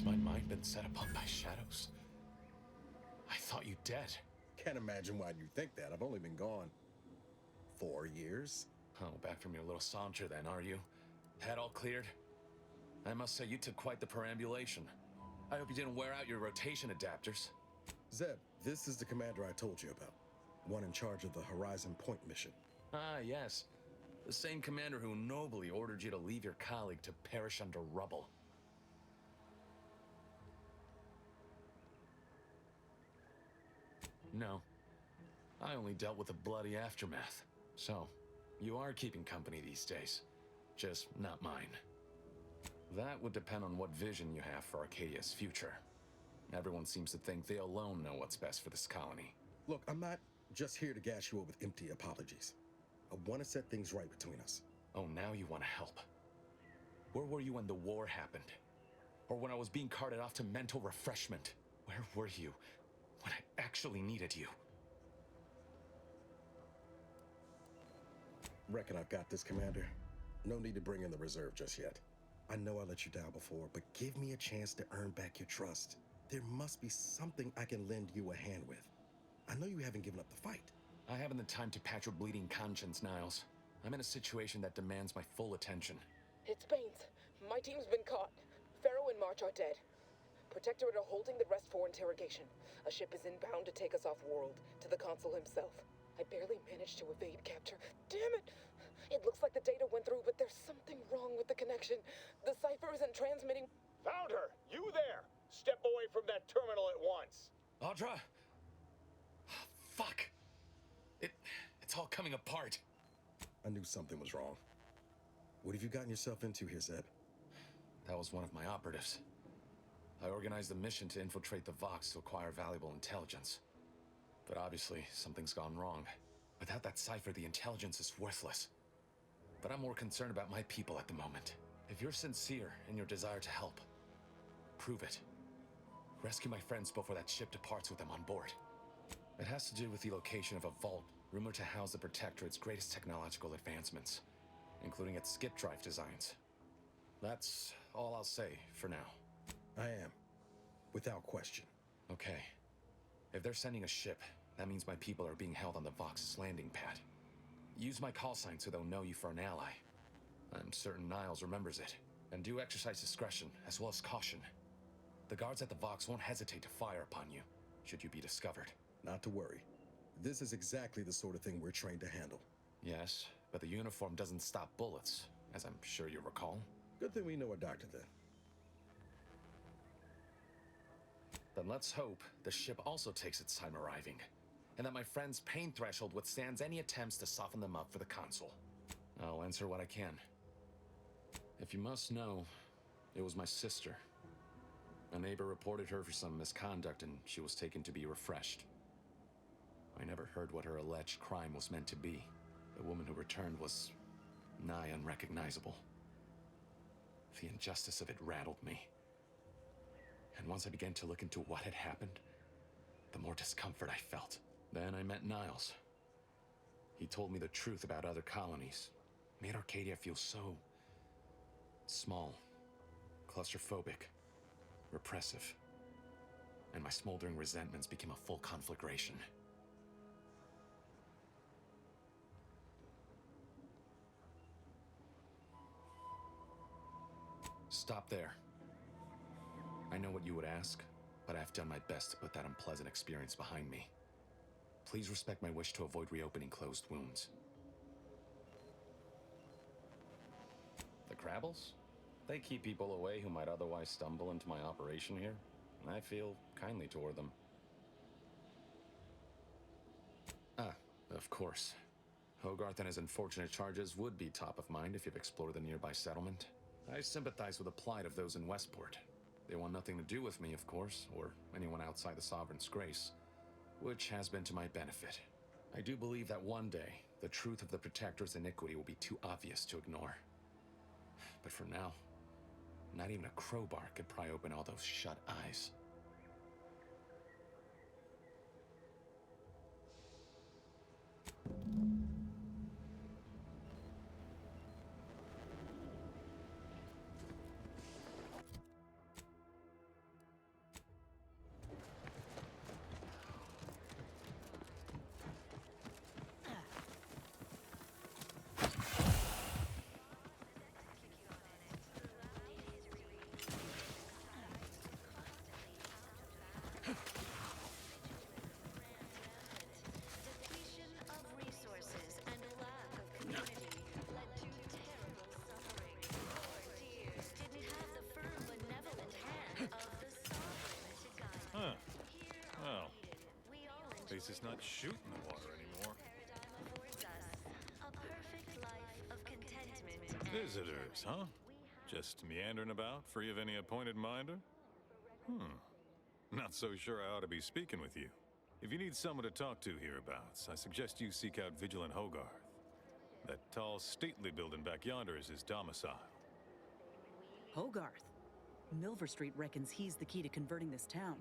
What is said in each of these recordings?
my mind been set upon by shadows? I thought you dead. Can't imagine why you think that. I've only been gone 4 years. Oh, back from your little saunter then, are you? Head all cleared? I must say you took quite the perambulation. I hope you didn't wear out your rotation adapters. Zeb, this is the commander I told you about. One in charge of the Horizon Point mission. Ah, yes. The same commander who nobly ordered you to leave your colleague to perish under rubble. No. I only dealt with the bloody aftermath. So, you are keeping company these days. Just not mine. That would depend on what vision you have for Arcadia's future. Everyone seems to think they alone know what's best for this colony. Look, I'm not just here to gas you up with empty apologies. I want to set things right between us. Oh, now you want to help. Where were you when the war happened? Or when I was being carted off to mental refreshment? Where were you when I actually needed you? Reckon I've got this, Commander. No need to bring in the reserve just yet. I know I let you down before, but give me a chance to earn back your trust. There must be something I can lend you a hand with. I know you haven't given up the fight. I haven't the time to patch your bleeding conscience, Niles. I'm in a situation that demands my full attention. It's Baines. My team's been caught. Pharaoh and March are dead. Protectorate are holding the rest for interrogation. A ship is inbound to take us off-world, to the consul himself. I barely managed to evade capture. Damn it! It looks like the data went through, but there's something wrong with the connection. The cipher isn't transmitting. Found her! You there! Step away from that terminal at once! Audra! Fuck! It's all coming apart. I knew something was wrong. What have you gotten yourself into here, Zeb? That was one of my operatives. I organized a mission to infiltrate the Vox to acquire valuable intelligence. But obviously, something's gone wrong. Without that cipher, the intelligence is worthless. But I'm more concerned about my people at the moment. If you're sincere in your desire to help, prove it. Rescue my friends before that ship departs with them on board. It has to do with the location of a vault rumored to house the Protectorate's greatest technological advancements, including its skip drive designs. That's all I'll say for now. I am. Without question. Okay. If they're sending a ship, that means my people are being held on the Vox's landing pad. Use my call sign so they'll know you for an ally. I'm certain Niles remembers it. And do exercise discretion, as well as caution. The guards at the Vox won't hesitate to fire upon you, should you be discovered. Not to worry. This is exactly the sort of thing we're trained to handle. Yes, but the uniform doesn't stop bullets, as I'm sure you recall. Good thing we know a doctor then. Then let's hope the ship also takes its time arriving, and that my friend's pain threshold withstands any attempts to soften them up for the consul. I'll answer what I can. If you must know, it was my sister. A neighbor reported her for some misconduct, and she was taken to be refreshed. I never heard what her alleged crime was meant to be. The woman who returned was nigh unrecognizable. The injustice of it rattled me. And once I began to look into what had happened, the more discomfort I felt. Then I met Niles. He told me the truth about other colonies. Made Arcadia feel so small, claustrophobic, repressive. And my smoldering resentments became a full conflagration. Stop there. I know what you would ask, but I've done my best to put that unpleasant experience behind me. Please respect my wish to avoid reopening closed wounds. The Crabbles? They keep people away who might otherwise stumble into my operation here. I feel kindly toward them. Ah, of course. Hogarth and his unfortunate charges would be top of mind if you've explored the nearby settlement. I sympathize with the plight of those in Westport. They want nothing to do with me, of course, or anyone outside the Sovereign's grace, which has been to my benefit. I do believe that one day, the truth of the Protector's iniquity will be too obvious to ignore. But for now, not even a crowbar could pry open all those shut eyes. least it's not shooting the water anymore. A perfect life of contentment. Visitors, huh? Just meandering about, free of any appointed minder? Not so sure I ought to be speaking with you. If you need someone to talk to hereabouts, I suggest you seek out Vigilant Hogarth. That tall, stately building back yonder is his domicile. Hogarth. Milver Street reckons he's the key to converting this town.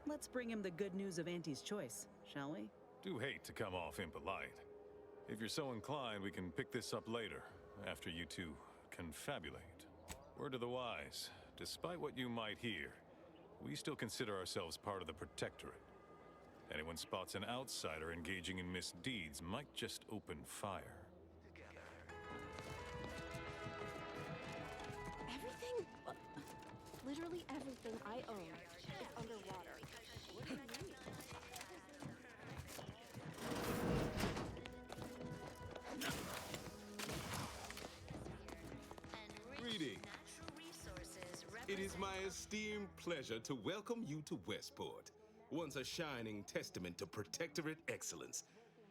Let's bring him the good news of Auntie's choice, shall we? Do hate to come off impolite. If you're so inclined, we can pick this up later, after you two confabulate. Word to the wise, despite what you might hear, we still consider ourselves part of the Protectorate. Anyone spots an outsider engaging in misdeeds might just open fire. Everything, literally everything I own is underwater. What do you mean? Greetings. It is my esteemed pleasure to welcome you to Westport, once a shining testament to Protectorate excellence,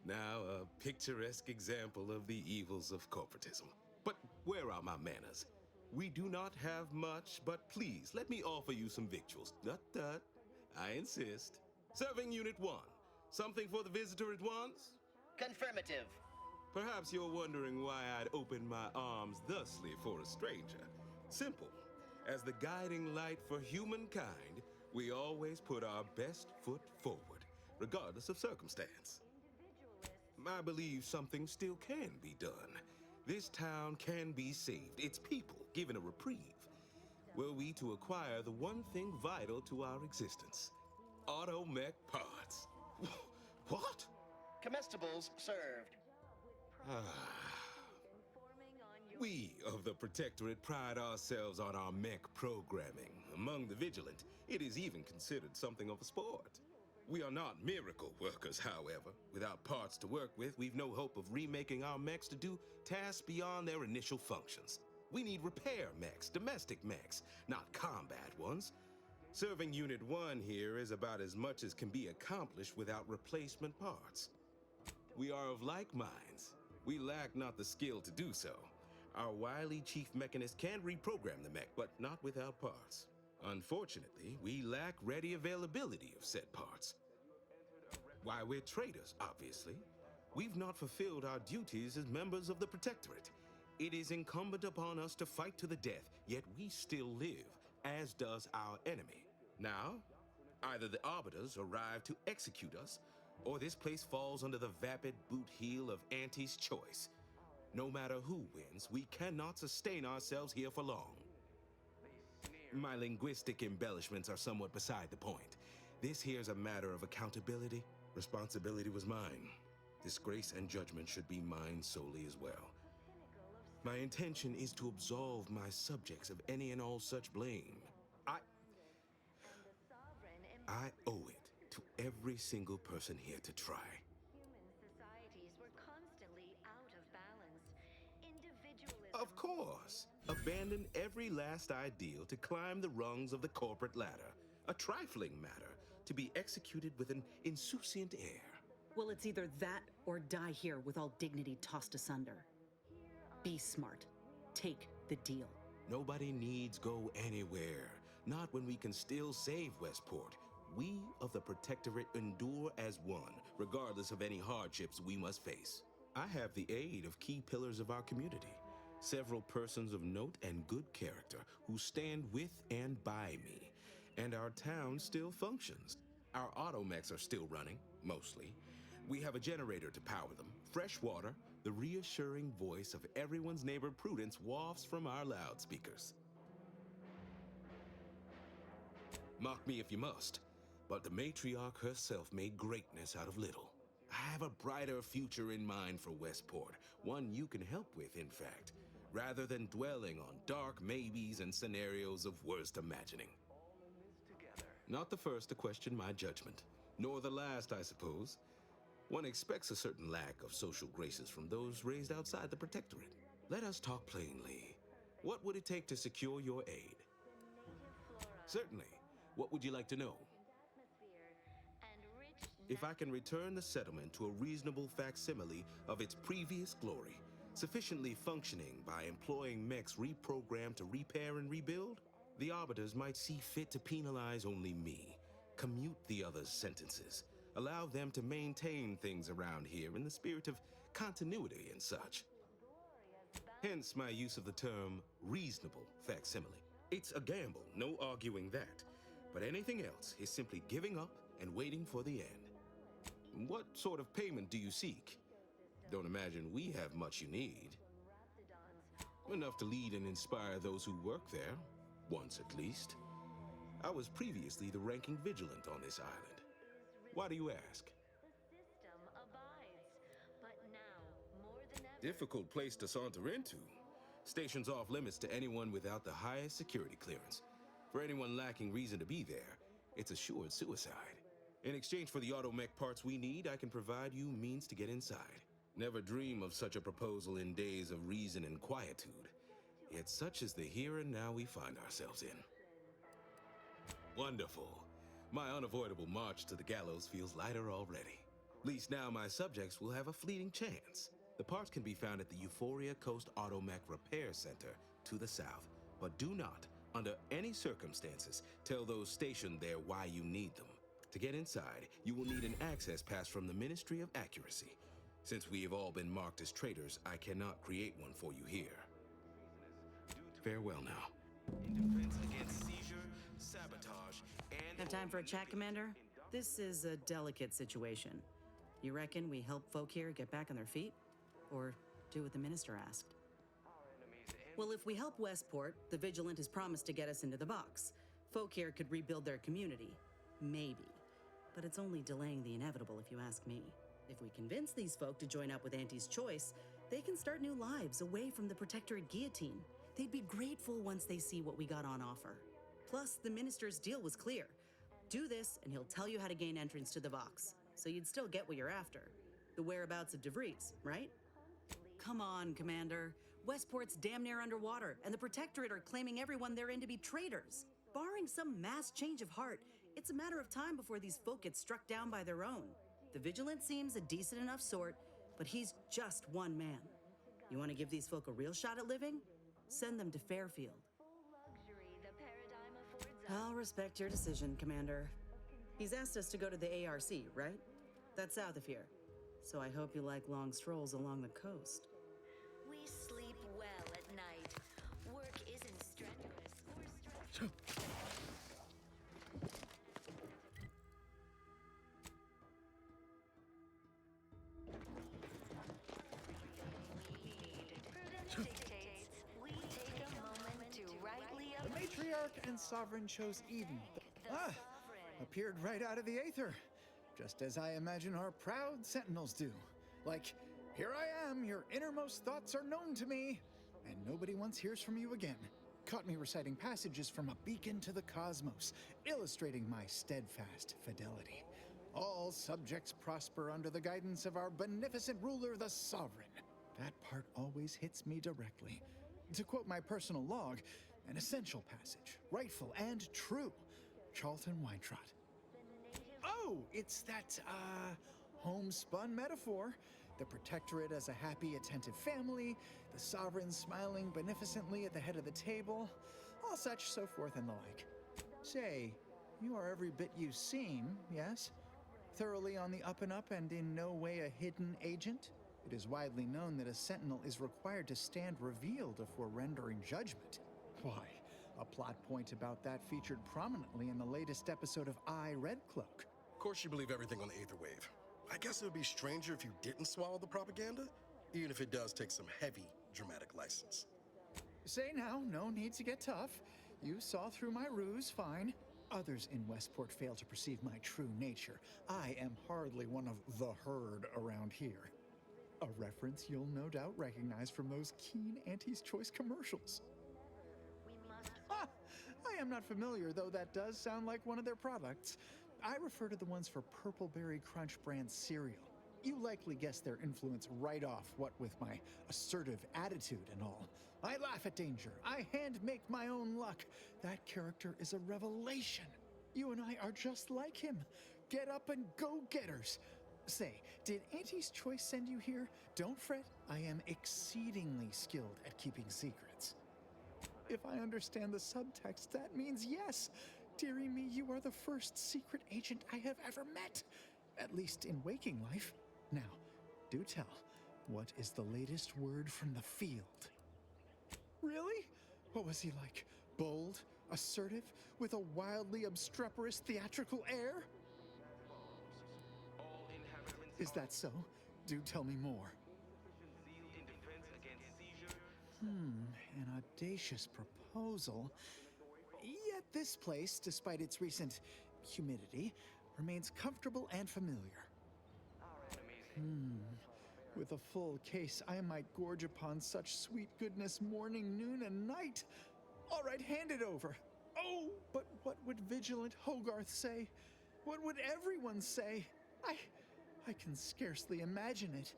now a picturesque example of the evils of corporatism. But where are my manners? We do not have much, but please let me offer you some victuals. Tut. I insist. Serving Unit 1. Something for the visitor at once? Confirmative. Perhaps you're wondering why I'd open my arms thusly for a stranger. Simple. As the guiding light for humankind, we always put our best foot forward, regardless of circumstance. I believe something still can be done. This town can be saved, its people given a reprieve. Were we to acquire the one thing vital to our existence, automech parts. What? Comestibles served. We of the Protectorate pride ourselves on our mech programming. Among the vigilant, it is even considered something of a sport. We are not miracle workers, however. Without parts to work with, we've no hope of remaking our mechs to do tasks beyond their initial functions. We need repair mechs, domestic mechs, not combat ones. Serving Unit 1 here is about as much as can be accomplished without replacement parts. We are of like minds. We lack not the skill to do so. Our wily chief mechanist can reprogram the mech, but not without parts. Unfortunately, we lack ready availability of said parts. Why, we're traitors, obviously. We've not fulfilled our duties as members of the Protectorate. It is incumbent upon us to fight to the death, yet we still live, as does our enemy. Now, either the Arbiters arrive to execute us, or this place falls under the vapid boot heel of Auntie's choice. No matter who wins, we cannot sustain ourselves here for long. My linguistic embellishments are somewhat beside the point. This here's a matter of accountability. Responsibility was mine. Disgrace and judgment should be mine solely as well. My intention is to absolve my subjects of any and all such blame. I owe it to every single person here to try. Human societies were constantly out of balance. Individualism. Of course. Abandon every last ideal to climb the rungs of the corporate ladder. A trifling matter to be executed with an insouciant air. Well, it's either that or die here with all dignity tossed asunder. Be smart. Take the deal. Nobody needs go anywhere. Not when we can still save Westport. We of the Protectorate endure as one, regardless of any hardships we must face. I have the aid of key pillars of our community. Several persons of note and good character who stand with and by me. And our town still functions. Our automechs are still running, mostly. We have a generator to power them, fresh water, the reassuring voice of everyone's neighbor Prudence wafts from our loudspeakers. Mock me if you must, but the matriarch herself made greatness out of little. I have a brighter future in mind for Westport, one you can help with, in fact, rather than dwelling on dark maybes and scenarios of worst imagining. Not the first to question my judgment, nor the last, I suppose. One expects a certain lack of social graces from those raised outside the Protectorate. Let us talk plainly. What would it take to secure your aid? Certainly. What would you like to know? if I can return the settlement to a reasonable facsimile of its previous glory, sufficiently functioning by employing mechs reprogrammed to repair and rebuild, the Arbiters might see fit to penalize only me, commute the others' sentences, allow them to maintain things around here in the spirit of continuity and such. Hence my use of the term reasonable facsimile. It's a gamble, no arguing that. But anything else is simply giving up and waiting for the end. What sort of payment do you seek? Don't imagine we have much you need. Enough to lead and inspire those who work there, once at least. I was previously the ranking vigilant on this island. Why do you ask? The system abides, but now, more than ever, Difficult place to saunter into. Station's off limits to anyone without the highest security clearance. For anyone lacking reason to be there, it's assured suicide. In exchange for the automech parts we need, I can provide you means to get inside. Never dream of such a proposal in days of reason and quietude. Yet such is the here and now we find ourselves in. Wonderful. My unavoidable march to the gallows feels lighter already. At least now my subjects will have a fleeting chance. The parts can be found at the Euphoria Coast Automech Repair Center to the south, but do not, under any circumstances, tell those stationed there why you need them. To get inside, you will need an access pass from the Ministry of Accuracy. Since we have all been marked as traitors, I cannot create one for you here. Farewell now. In defense against seizure, sabotage, and... Have time for a chat, Commander? This is a delicate situation. You reckon we help folk here get back on their feet? Or do what the Minister asked? Well, if we help Westport, the Vigilant has promised to get us into the box. Folk here could rebuild their community. Maybe. But it's only delaying the inevitable, if you ask me. If we convince these folk to join up with Auntie's Choice, they can start new lives away from the Protectorate guillotine. They'd be grateful once they see what we got on offer. Plus, the Minister's deal was clear. Do this, and he'll tell you how to gain entrance to the box. So you'd still get what you're after. The whereabouts of DeVries, right? Come on, Commander. Westport's damn near underwater, and the Protectorate are claiming everyone they're in to be traitors. Barring some mass change of heart, it's a matter of time before these folk get struck down by their own. The Vigilant seems a decent enough sort, but he's just one man. You want to give these folk a real shot at living? Send them to Fairfield. luxury the paradigm affords us. I'll respect your decision, Commander. He's asked us to go to the ARC, right? That's south of here. So I hope you like long strolls along the coast. We sleep well at night. Work isn't strenuous or stressful. Prudence dictates we take a moment to rightly The matriarch and sovereign chose Eden. the sovereign. Appeared right out of the aether, just as I imagine our proud sentinels do. Like, here I am, your innermost thoughts are known to me, and nobody once hears from you again. Caught me reciting passages from a beacon to the cosmos, illustrating my steadfast fidelity. All subjects prosper under the guidance of our beneficent ruler, the sovereign. That part always hits me directly. To quote my personal log, an essential passage, rightful and true. Charlton Weintrot. Oh, it's that, homespun metaphor. The Protectorate as a happy, attentive family, the sovereign smiling beneficently at the head of the table, all such, so forth and the like. Say, you are every bit you seem, yes? Thoroughly on the up and up and in no way a hidden agent? It is widely known that a sentinel is required to stand revealed before rendering judgment. Why, a plot point about that featured prominently in the latest episode of I, Red Cloak. Of course you believe everything on the Aether Wave. I guess it would be stranger if you didn't swallow the propaganda, even if it does take some heavy dramatic license. Say now, no need to get tough. You saw through my ruse fine. Others in Westport fail to perceive my true nature. I am hardly one of the herd around here. A reference you'll no doubt recognize from those keen Auntie's Choice commercials. Ah, I am not familiar, though that does sound like one of their products. I refer to the ones for Purpleberry Crunch brand cereal. You likely guessed their influence right off, what with my assertive attitude and all. I laugh at danger. I hand make my own luck. That character is a revelation. You and I are just like him. get up and go-getters. Say, did Auntie's Choice send you here? Don't fret, I am exceedingly skilled at keeping secrets. If I understand the subtext, that means yes. Dearie me, you are the first secret agent I have ever met. At least in waking life. Now, do tell, what is the latest word from the field? Really? What was he like? Bold? Assertive? With a wildly obstreperous theatrical air? Is that so? Do tell me more. An audacious proposal. Yet this place, despite its recent humidity, remains comfortable and familiar. With a full case, I might gorge upon such sweet goodness morning, noon, and night. All right, hand it over. Oh, but what would Vigilant Hogarth say? What would everyone say? I can scarcely imagine it.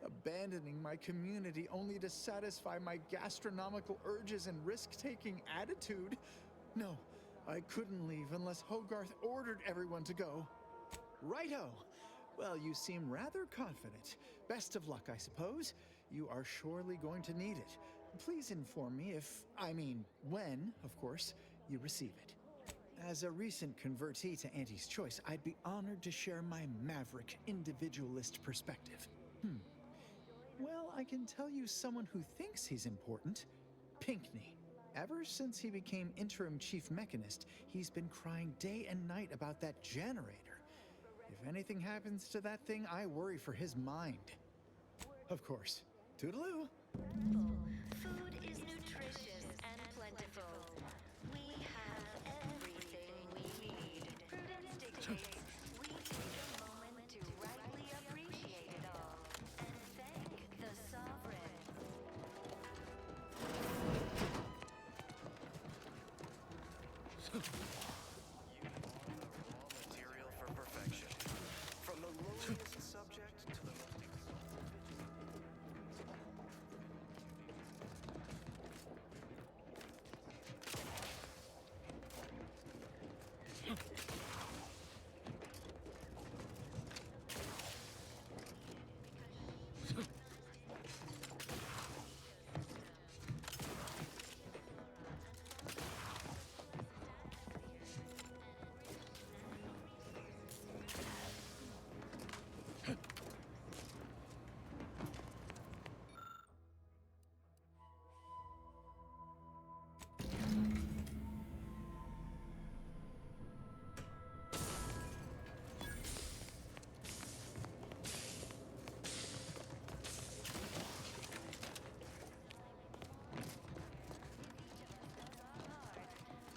Abandoning my community only to satisfy my gastronomical urges and risk-taking attitude. No, I couldn't leave unless Hogarth ordered everyone to go. Righto. Well, you seem rather confident. Best of luck, I suppose. You are surely going to need it. Please inform me when, of course, you receive it. As a recent convertee to Auntie's Choice, I'd be honored to share my maverick, individualist perspective. Well, I can tell you someone who thinks he's important. Pinckney. Ever since he became interim chief mechanist, he's been crying day and night about that generator. If anything happens to that thing, I worry for his mind. Of course. Toodaloo. Food is nutritious and plentiful. We have everything we need. Prudence dictates we take a moment to rightly appreciate it all and thank the sovereign. Material for perfection. From the lowliest subject to the most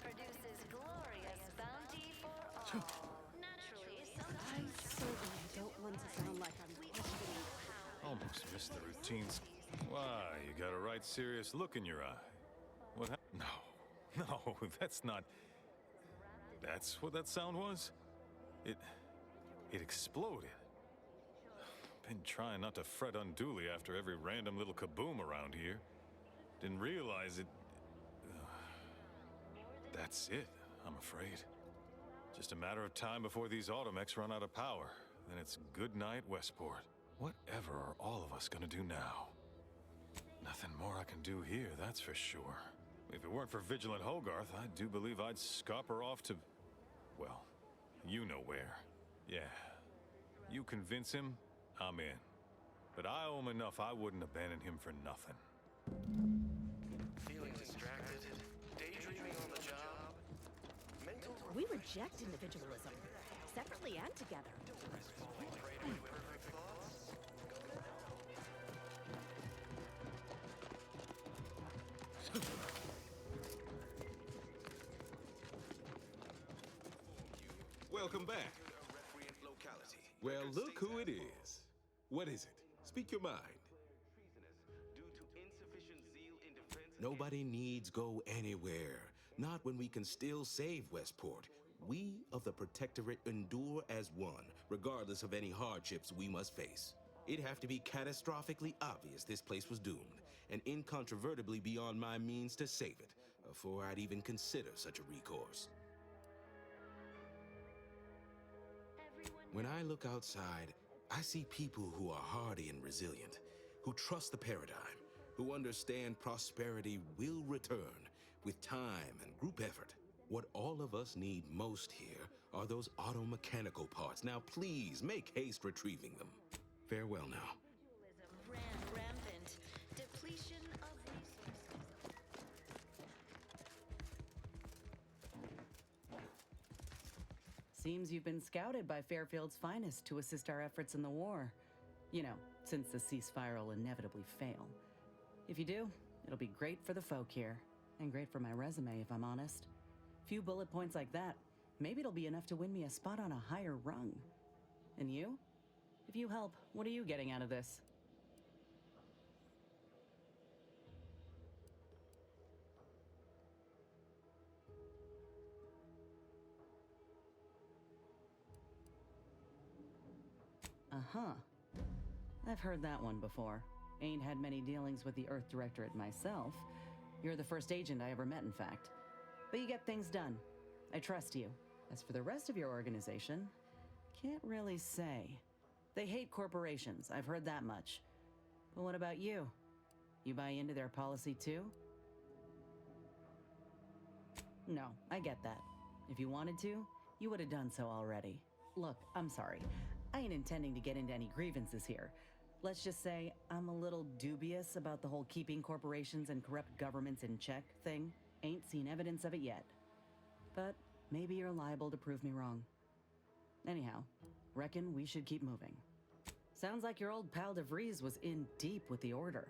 produces glorious bounty for all. Naturally, sometimes I certainly don't want to sound like I'm questioning. Almost missed the routines. Why, you got a right serious look in your eye. What happened? No, that's not... That's what that sound was? It exploded. Been trying not to fret unduly after every random little kaboom around here. Didn't realize it... That's it, I'm afraid. Just a matter of time before these automechs run out of power. Then it's good night, Westport. Whatever are all of us gonna do now? Nothing more I can do here, that's for sure. If it weren't for Vigilant Hogarth, I do believe I'd scupper off to... well, you know where. Yeah. You convince him, I'm in. But I owe him enough I wouldn't abandon him for nothing. feeling distracted, daydreaming on the job, mental We reject individualism, separately and together. falling prey to imperfect thoughts. Welcome back. Well, look who it is. What is it? Speak your mind. Nobody needs go anywhere. Not when we can still save Westport. We of the Protectorate endure as one, regardless of any hardships we must face. It'd have to be catastrophically obvious this place was doomed, and incontrovertibly beyond my means to save it, before I'd even consider such a recourse. When I look outside, I see people who are hardy and resilient, who trust the paradigm, who understand prosperity will return with time and group effort. What all of us need most here are those auto-mechanical parts. Now, please make haste retrieving them. Farewell now. Individualism ran rampant. Depletion of resources. Seems you've been scouted by Fairfield's finest to assist our efforts in the war. You know, since the ceasefire will inevitably fail. If you do, it'll be great for the folk here, and great for my resume, if I'm honest. Few bullet points like that, maybe it'll be enough to win me a spot on a higher rung. And you? If you help, what are you getting out of this? Uh-huh. I've heard that one before. Ain't had many dealings with the Earth Directorate myself. You're the first agent I ever met, in fact. But you get things done. I trust you. As for the rest of your organization, can't really say. They hate corporations, I've heard that much. But what about you? You buy into their policy too? No, I get that. If you wanted to, you would have done so already. Look, I'm sorry. I ain't intending to get into any grievances here. Let's just say I'm a little dubious about the whole keeping corporations and corrupt governments in check thing. Ain't seen evidence of it yet. But maybe you're liable to prove me wrong. Anyhow, reckon we should keep moving. Sounds like your old pal DeVries was in deep with the Order.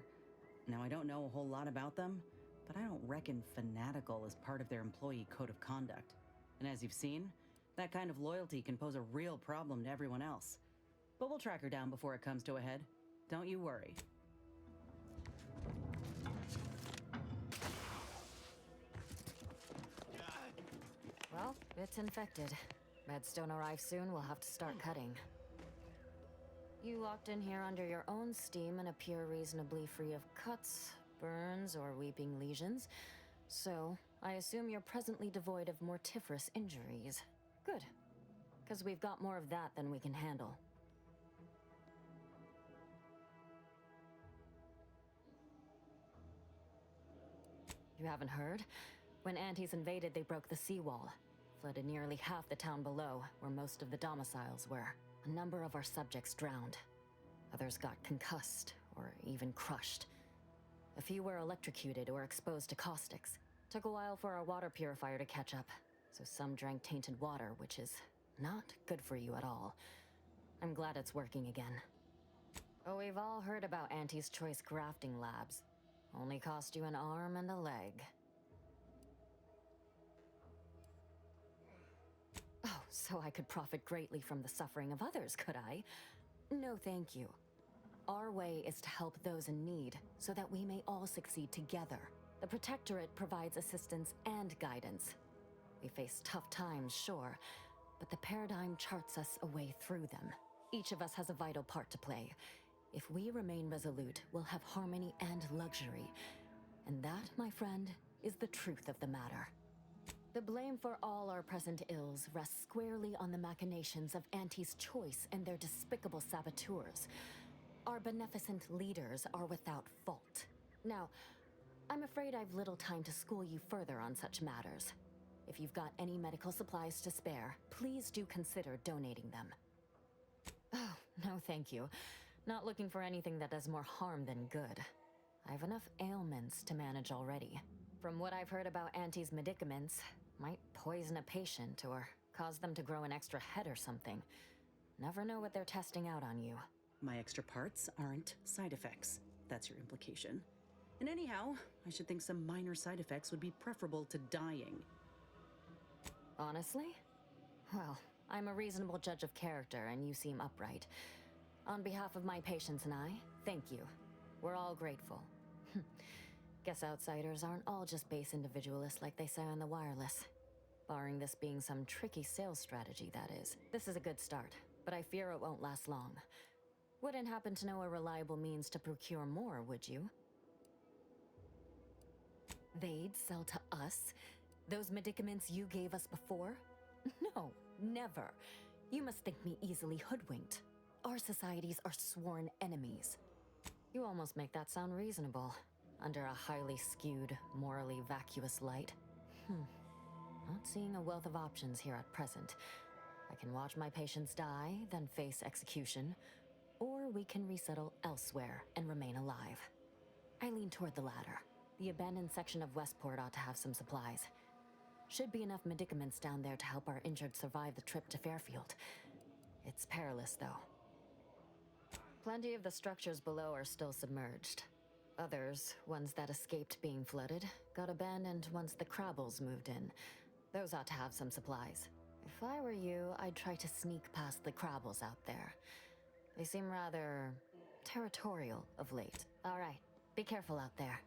Now, I don't know a whole lot about them, but I don't reckon fanatical is part of their employee code of conduct. And as you've seen, that kind of loyalty can pose a real problem to everyone else. But we'll track her down before it comes to a head. Don't you worry. Well, it's infected. Meds don't arrive soon, we'll have to start cutting. You locked in here under your own steam and appear reasonably free of cuts, burns, or weeping lesions. So, I assume you're presently devoid of mortiferous injuries. Good. Because we've got more of that than we can handle. You haven't heard? When Antes invaded, they broke the seawall. Flooded nearly half the town below, where most of the domiciles were. A number of our subjects drowned. Others got concussed, or even crushed. A few were electrocuted or exposed to caustics. Took a while for our water purifier to catch up, so some drank tainted water, which is not good for you at all. I'm glad it's working again. Oh, we've all heard about Auntie's Choice grafting labs. Only cost you an arm and a leg. Oh, so I could profit greatly from the suffering of others, could I? No, thank you. Our way is to help those in need, so that we may all succeed together. The Protectorate provides assistance and guidance. We face tough times, sure, but the paradigm charts us a way through them. Each of us has a vital part to play. If we remain resolute, we'll have harmony and luxury. And that, my friend, is the truth of the matter. The blame for all our present ills rests squarely on the machinations of Auntie's Choice and their despicable saboteurs. Our beneficent leaders are without fault. Now, I'm afraid I've little time to school you further on such matters. If you've got any medical supplies to spare, please do consider donating them. Oh, no thank you. Not looking for anything that does more harm than good. I have enough ailments to manage already. From what I've heard about Auntie's medicaments, might poison a patient or cause them to grow an extra head or something. Never know what they're testing out on you. My extra parts aren't side effects. That's your implication. And anyhow, I should think some minor side effects would be preferable to dying. Honestly? Well, I'm a reasonable judge of character, and you seem upright. On behalf of my patients and I, thank you. We're all grateful. Guess outsiders aren't all just base individualists like they say on the wireless. Barring this being some tricky sales strategy, that is. This is a good start, but I fear it won't last long. Wouldn't happen to know a reliable means to procure more, would you? They'd sell to us? Those medicaments you gave us before? No, never. You must think me easily hoodwinked. Our societies are sworn enemies. You almost make that sound reasonable, under a highly skewed, morally vacuous light. Not seeing a wealth of options here at present. I can watch my patients die, then face execution, or we can resettle elsewhere and remain alive. I lean toward the latter. The abandoned section of Westport ought to have some supplies. Should be enough medicaments down there to help our injured survive the trip to Fairfield. It's perilous, though. Plenty of the structures below are still submerged. Others, ones that escaped being flooded, got abandoned once the Crabbles moved in. Those ought to have some supplies. If I were you, I'd try to sneak past the Crabbles out there. They seem rather territorial of late. All right, be careful out there.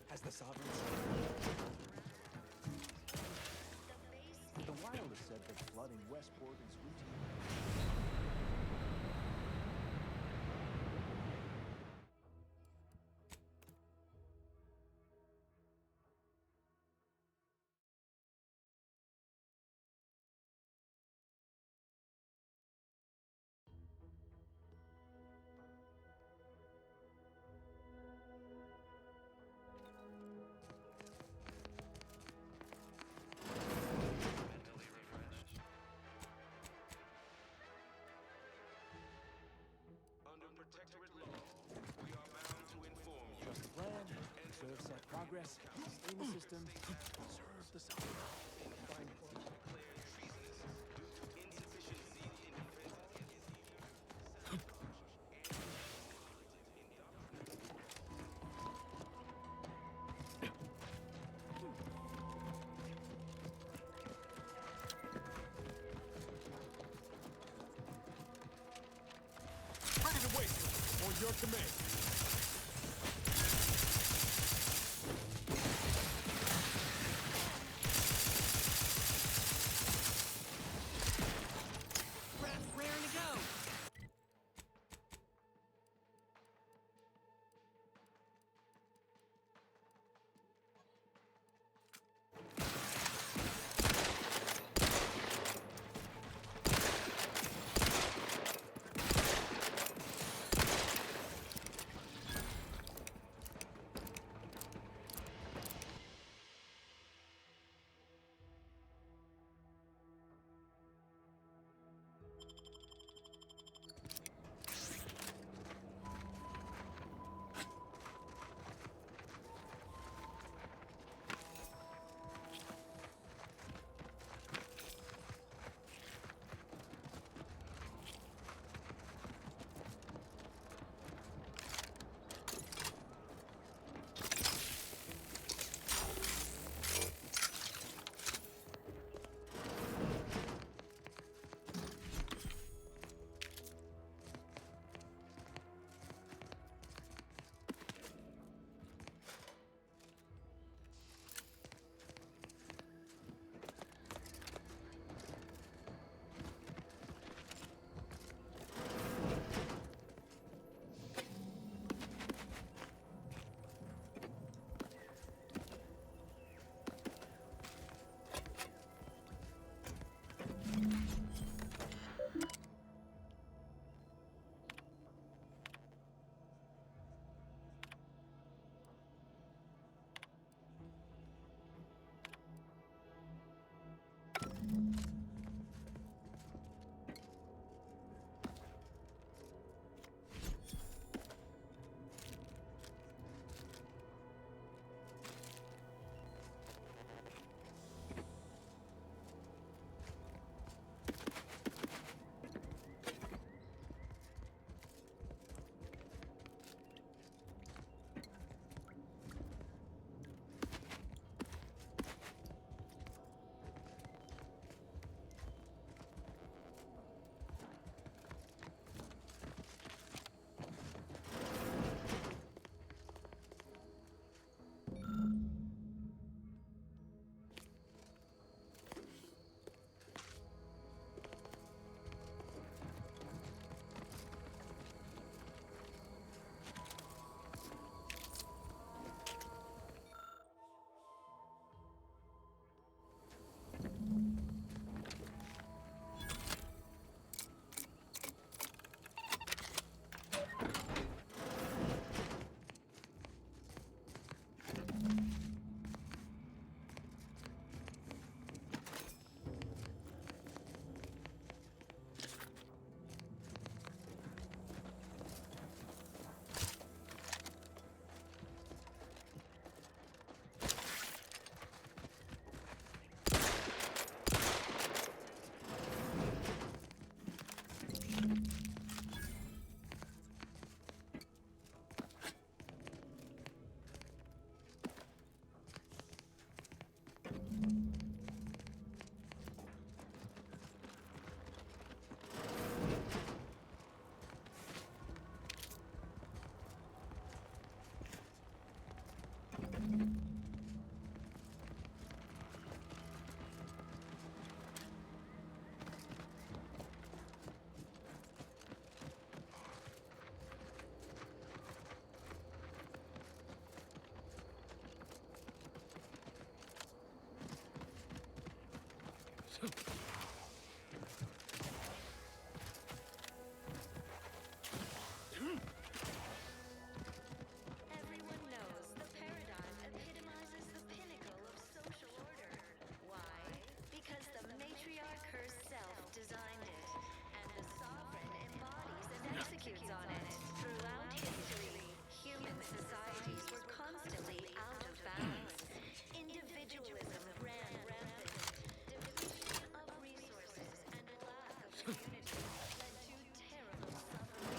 Has the Sovereign The Wireless said that flooding Westport is routine. Under protectorate law, we are bound to inform you. Trust the plan, serve set progress, sustain the system, serve the Sovereign. Ready to wait for your command. Raring to go. Everyone knows the paradigm epitomizes the pinnacle of social order. Why? Because the matriarch herself designed it, and the sovereign embodies and executes on it. Throughout history, human societies were constantly out of balance. Individualism ran rampant. Depletion of resources and a lack of community led to terrible suffering.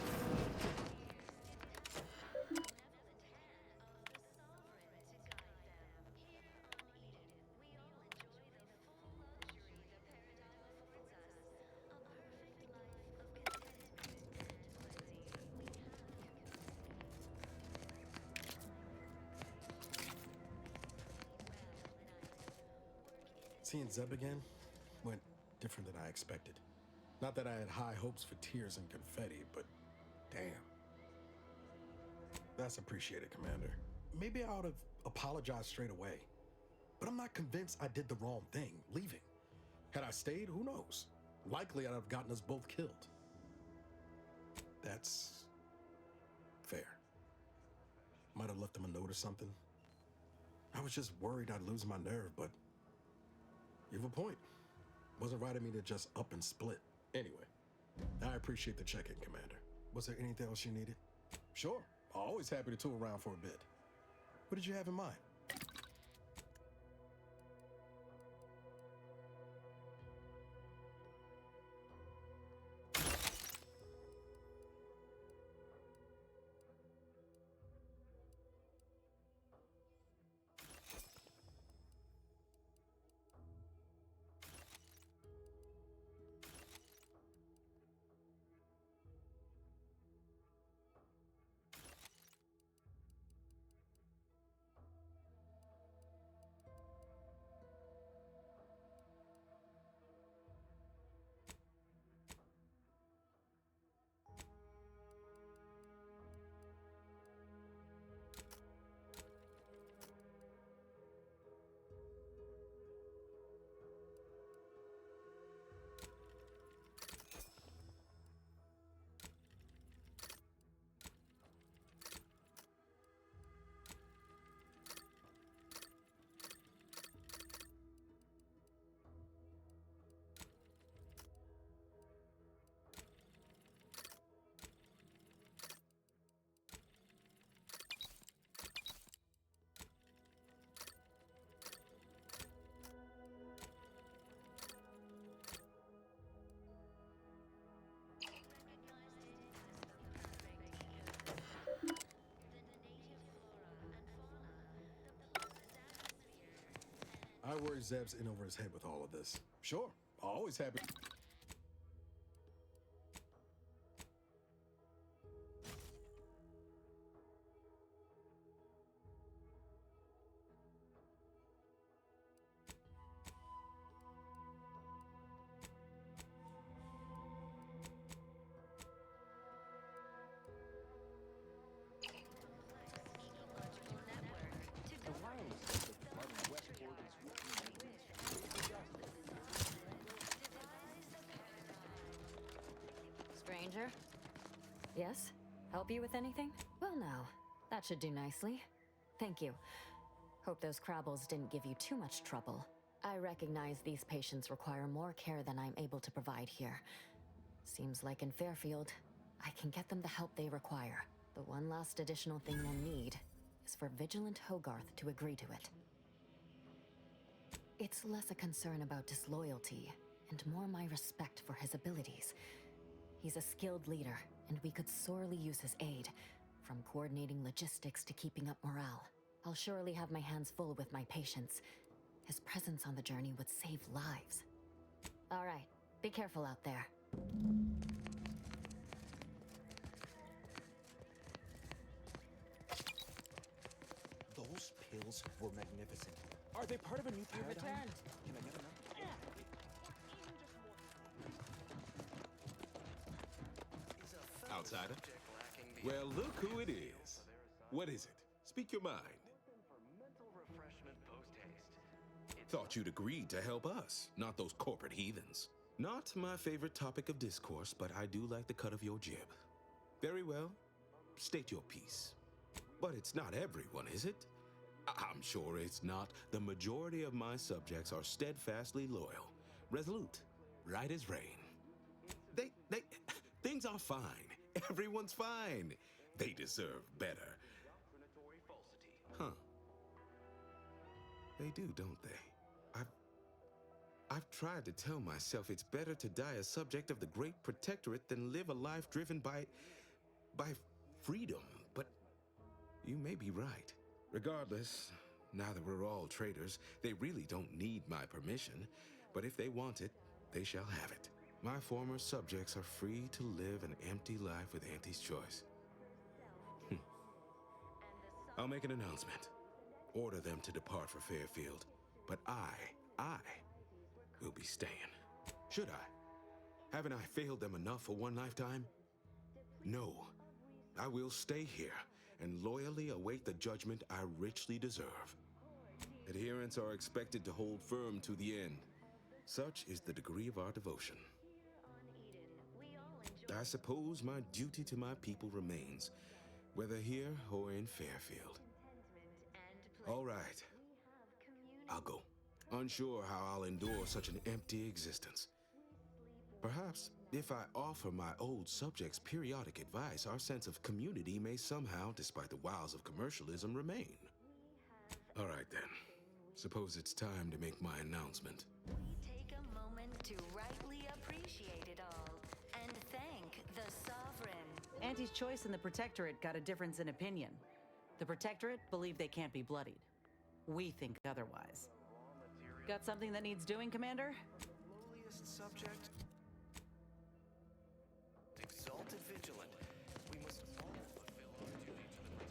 Seeing Zeb again went different than I expected. Not that I had high hopes for tears and confetti, but damn. That's appreciated, Commander. Maybe I ought have apologized straight away. But I'm not convinced I did the wrong thing, leaving. Had I stayed, who knows? Likely I'd have gotten us both killed. That's fair. Might have left him a note or something. I was just worried I'd lose my nerve, but you have a point. Wasn't right of me to just up and split. Anyway, I appreciate the check-in, Commander. Was there anything else you needed? Sure. Always happy to tool around for a bit. What did you have in mind? I worry Zeb's in over his head with all of this. Sure, always happy. The wireless system regarding Westport is Stranger? Yes? Help you with anything? Well, now, that should do nicely. Thank you. Hope those Crabbles didn't give you too much trouble. I recognize these patients require more care than I'm able to provide here. Seems like in Fairfield, I can get them the help they require. The one last additional thing we'll need is for Vigilant Hogarth to agree to it. It's less a concern about disloyalty, and more my respect for his abilities. He's a skilled leader, and we could sorely use his aid, from coordinating logistics to keeping up morale. I'll surely have my hands full with my patients. His presence on the journey would save lives. All right, be careful out there. Those pills were magnificent. Are they part of a new paradigm? Can I never know? Outsider? Well, look who it is. What is it? Speak your mind. thought you'd agreed to help us, not those corporate heathens. Not my favorite topic of discourse, but I do like the cut of your jib. Very well. State your piece. But it's not everyone, is it? I'm sure it's not. The majority of my subjects are steadfastly loyal, resolute, right as rain. Things are fine. Everyone's fine. They deserve better. Huh. They do, don't they? I've tried to tell myself it's better to die a subject of the Great Protectorate than live a life driven by freedom, but you may be right. Regardless, now that we're all traitors, they really don't need my permission, but if they want it, they shall have it. My former subjects are free to live an empty life with Auntie's choice. I'll make an announcement. Order them to depart for Fairfield, but I will be staying. Should I? Haven't I failed them enough for one lifetime? No. I will stay here and loyally await the judgment I richly deserve. Adherents are expected to hold firm to the end. Such is the degree of our devotion. I suppose my duty to my people remains, whether here or in Fairfield. All right. I'll go. Unsure how I'll endure such an empty existence. Perhaps, if I offer my old subjects periodic advice, our sense of community may somehow, despite the wiles of commercialism, remain. All right, then. Suppose it's time to make my announcement. We take a moment to rightly appreciate it all and thank the Sovereign. Auntie's Choice and the Protectorate got a difference in opinion. The Protectorate believe they can't be bloodied. We think otherwise. Got something that needs doing, Commander? Lowliest subject. Exalted Vigilant. We must all fulfill our duty to the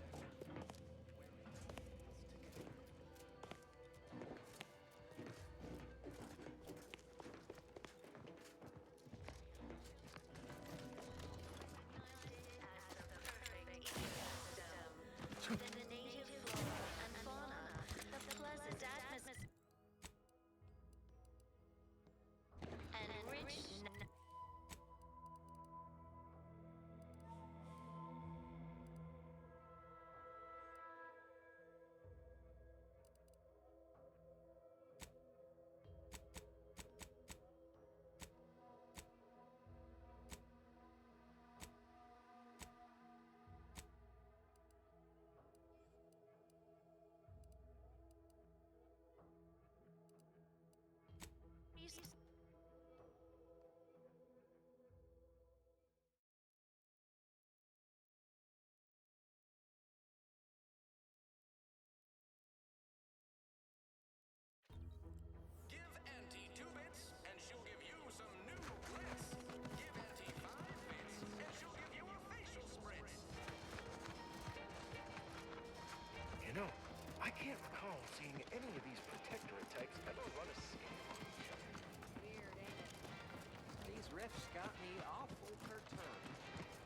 The native flora and fauna, the pleasant atmosphere, and rich. Give Auntie 2 bits, and she'll give you some new blitz. Give Auntie 5 bits, and she'll give you a facial spritz. You know, I can't recall seeing any of these Protectorate types ever run a scam on each other. Weird, ain't it? These riffs got me awful perturbed.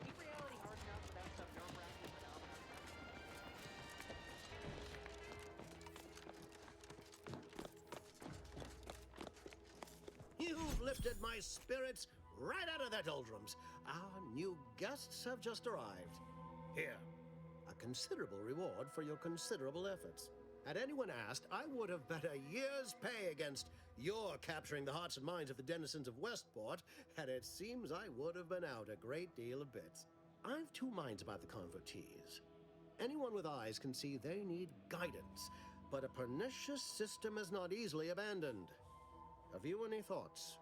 Keep reality hard enough without some nerve-wracking phenomenon. You've lifted my spirits right out of their doldrums. Our new guests have just arrived. Here, a considerable reward for your considerable efforts. Had anyone asked, I would have bet a year's pay against your capturing the hearts and minds of the denizens of Westport, and it seems I would have been out a great deal of bits. I've two minds about the convertees. Anyone with eyes can see they need guidance, but a pernicious system is not easily abandoned. Have you any thoughts?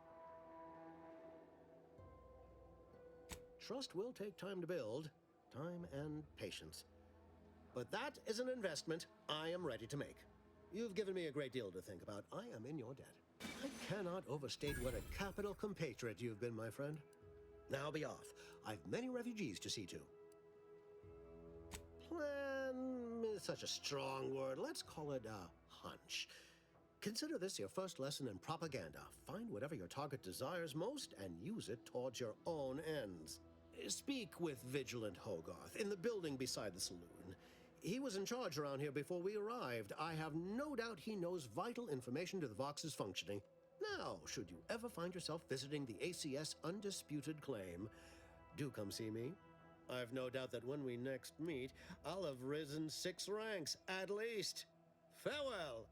Trust will take time to build, time and patience. But that is an investment I am ready to make. You've given me a great deal to think about. I am in your debt. I cannot overstate what a capital compatriot you've been, my friend. Now be off. I've many refugees to see to. Plan is such a strong word. Let's call it a hunch. Consider this your first lesson in propaganda. Find whatever your target desires most and use it towards your own ends. Speak with Vigilant Hogarth in the building beside the saloon. He was in charge around here before we arrived. I have no doubt he knows vital information to the Vox's functioning. Now, should you ever find yourself visiting the ACS Undisputed Claim, do come see me. I've no doubt that when we next meet, I'll have risen 6 ranks, at least. Farewell!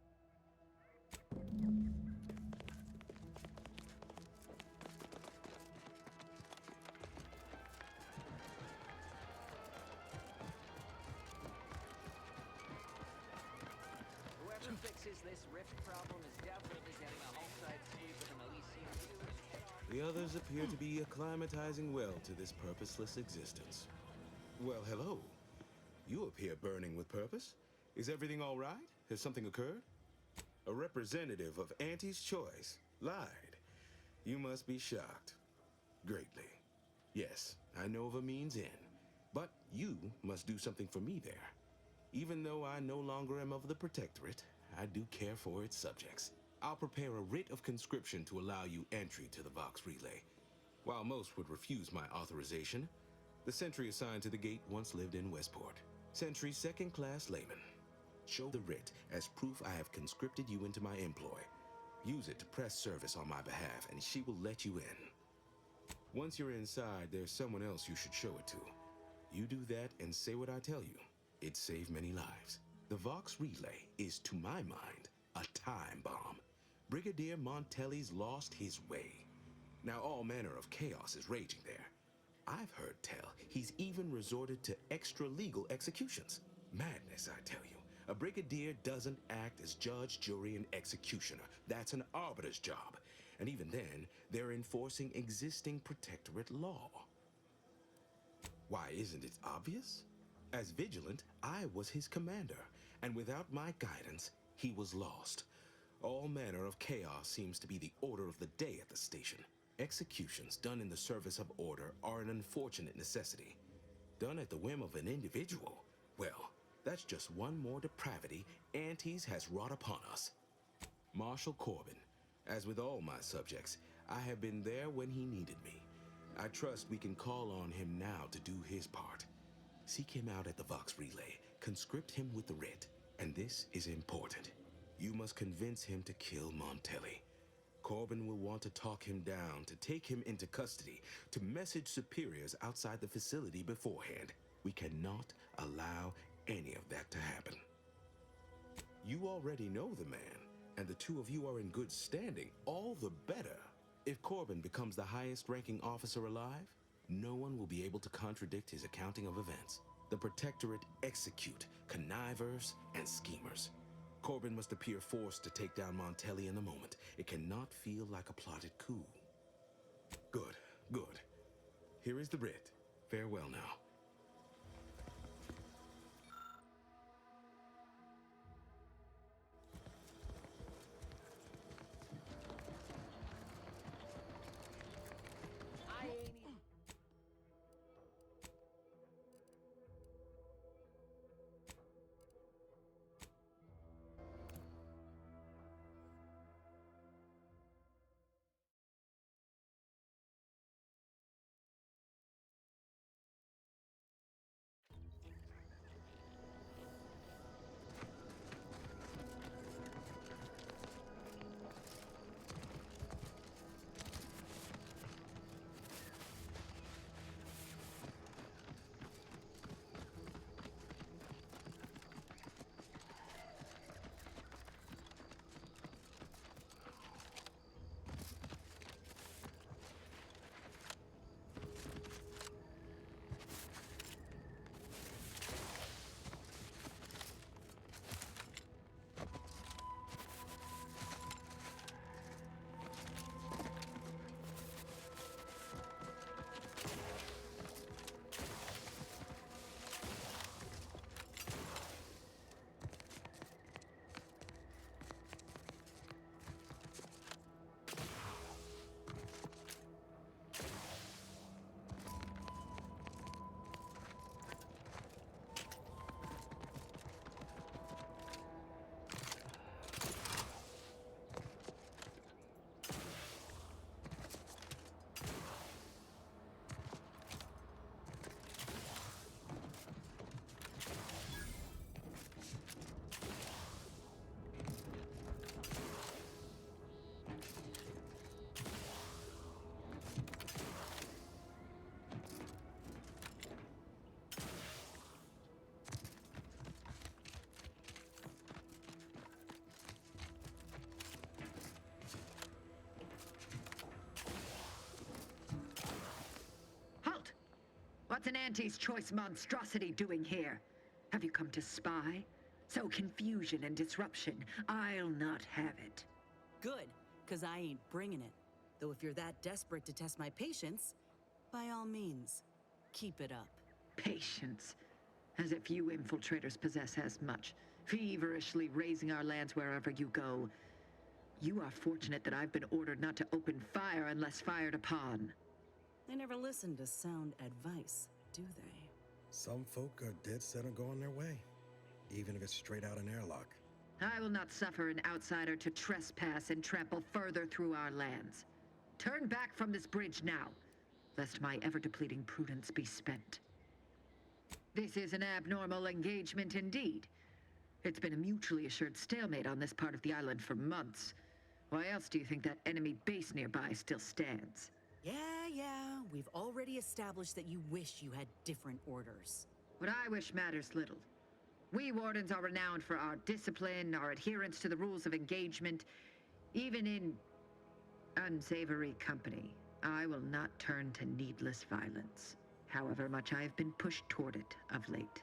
Whoever fixes this rift problem is definitely getting a home-side sweep of an Elysian view. The others appear to be acclimatizing well to this purposeless existence. Well, hello. You appear burning with purpose. Is everything all right? Has something occurred? A representative of Auntie's Choice lied. You must be shocked. Greatly. Yes, I know of a means in. But you must do something for me there. Even though I no longer am of the Protectorate, I do care for its subjects. I'll prepare a writ of conscription to allow you entry to the Vox Relay. While most would refuse my authorization, the sentry assigned to the gate once lived in Westport. Sentry second-class layman. Show the writ as proof I have conscripted you into my employ. Use it to press service on my behalf, and she will let you in. Once you're inside, there's someone else you should show it to. You do that and say what I tell you. It'd save many lives. The Vox Relay is, to my mind, a time bomb. Brigadier Montelli's lost his way. Now all manner of chaos is raging there. I've heard tell he's even resorted to extra-legal executions. Madness, I tell you. A brigadier doesn't act as judge, jury, and executioner. That's an arbiter's job. And even then, they're enforcing existing Protectorate law. Why, isn't it obvious? As Vigilant, I was his commander, and without my guidance, he was lost. All manner of chaos seems to be the order of the day at the station. Executions done in the service of order are an unfortunate necessity. Done at the whim of an individual, well, that's just one more depravity Antes has wrought upon us. Marshal Corbin, as with all my subjects, I have been there when he needed me. I trust we can call on him now to do his part. Seek him out at the Vox Relay, conscript him with the writ, and this is important. You must convince him to kill Montelli. Corbin will want to talk him down, to take him into custody, to message superiors outside the facility beforehand. We cannot allow any of that to happen. You already know the man, and the two of you are in good standing, all the better. If Corbin becomes the highest-ranking officer alive, no one will be able to contradict his accounting of events. The Protectorate execute connivers and schemers. Corbin must appear forced to take down Montelli in the moment. It cannot feel like a plotted coup. Good, good. Here is the writ. Farewell now. Venanti's choice monstrosity doing here? Have you come to spy? So confusion and disruption, I'll not have it. Good, because I ain't bringing it. Though if you're that desperate to test my patience, by all means, keep it up. Patience. As if you infiltrators possess as much, feverishly raising our lands wherever you go. You are fortunate that I've been ordered not to open fire unless fired upon. They never listen to sound advice, do they? Some folk are dead set on going their way, even if it's straight out an airlock. I will not suffer an outsider to trespass and trample further through our lands. Turn back from this bridge now, lest my ever-depleting prudence be spent. This is an abnormal engagement indeed. It's been a mutually assured stalemate on this part of the island for months. Why else do you think that enemy base nearby still stands? Yeah, we've already established that you wish you had different orders. What I wish matters little. We Wardens are renowned for our discipline, our adherence to the rules of engagement. Even in unsavory company, I will not turn to needless violence, however much I have been pushed toward it of late.